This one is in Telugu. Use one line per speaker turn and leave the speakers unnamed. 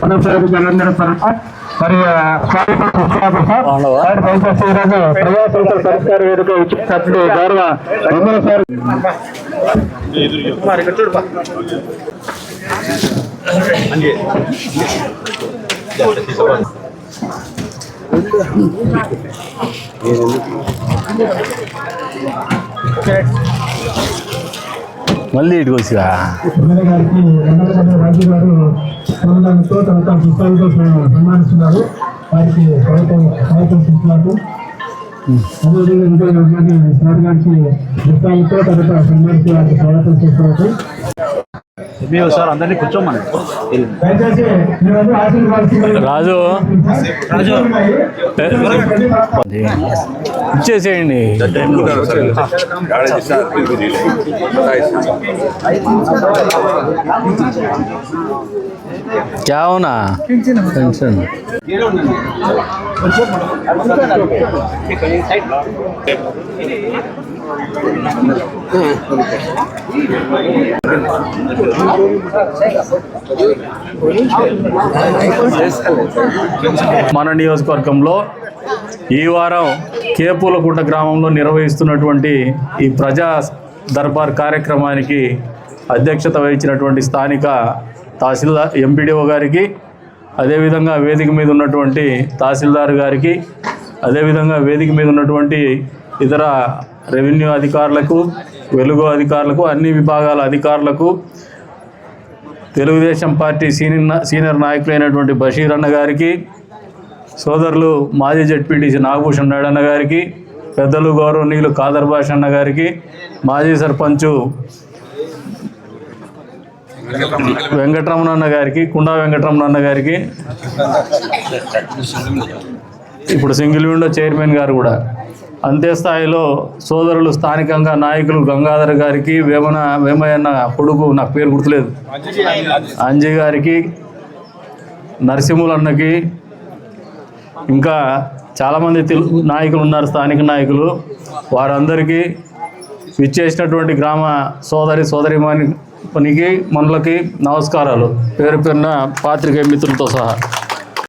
మరి ప్రజాసంస్థల సంస్కార వేదిక ఇచ్చినట్లు గౌరవ
మళ్ళీ ఇటుకు వచ్చిగా
రాజు గారు తన పుస్తకాలతో సన్మానిస్తున్నారు. వారికి స్వాగతిస్తున్నారు. అదేవిధంగా సార్ గారికి పుస్తకాలతో తర్వాత సన్మానించి వారికి స్వాగతం చేస్తున్నారు.
సార్ అందరినీ కూర్చోమని రాజు ఇచ్చేసేయండి. क्या होना टेंशन మన నియోజకవర్గంలో ఈ వారం కేపూలకుంట గ్రామంలో నిర్వహిస్తున్నటువంటి ఈ ప్రజా దర్బార్ కార్యక్రమానికి అధ్యక్షత వహించినటువంటి స్థానిక తహసీల్దార్ ఎంపీడీఓ గారికి, అదేవిధంగా వేదిక మీద ఉన్నటువంటి తహసీల్దార్ గారికి, అదేవిధంగా వేదిక మీద ఉన్నటువంటి ఇతర రెవెన్యూ అధికారులకు, వెలుగు అధికారులకు, అన్ని విభాగాల అధికారులకు, తెలుగుదేశం పార్టీ సీనియర్ నాయకులైనటువంటి బషీర్ అన్న గారికి, సోదరులు మాజీ జడ్పీటీసీ నాగభూషణ్ నాయుడు అన్న గారికి, పెద్దలు గౌరవనీయులు ఖాదర్ భాష అన్న గారికి, మాజీ సర్పంచు వెంకటరమణ అన్న గారికి, కుండా వెంకటరమణ అన్న గారికి, ఇప్పుడు సింగిల్ విండో చైర్మన్ గారు కూడా, అంతే స్థాయిలో సోదరులు స్థానికంగా నాయకులు గంగాధర్ గారికి, వేమయ్యన్న కొడుకు నాకు పేరు గుర్తులేదు అంజయ్ గారికి, నరసింహులన్నకి, ఇంకా చాలామంది నాయకులు ఉన్నారు, స్థానిక నాయకులు. వారందరికీ విచ్చేసినటువంటి గ్రామ సోదరిమణికి మనలకి నమస్కారాలు, పేరు పేరున పాత్రికేయ మిత్రులతో సహా.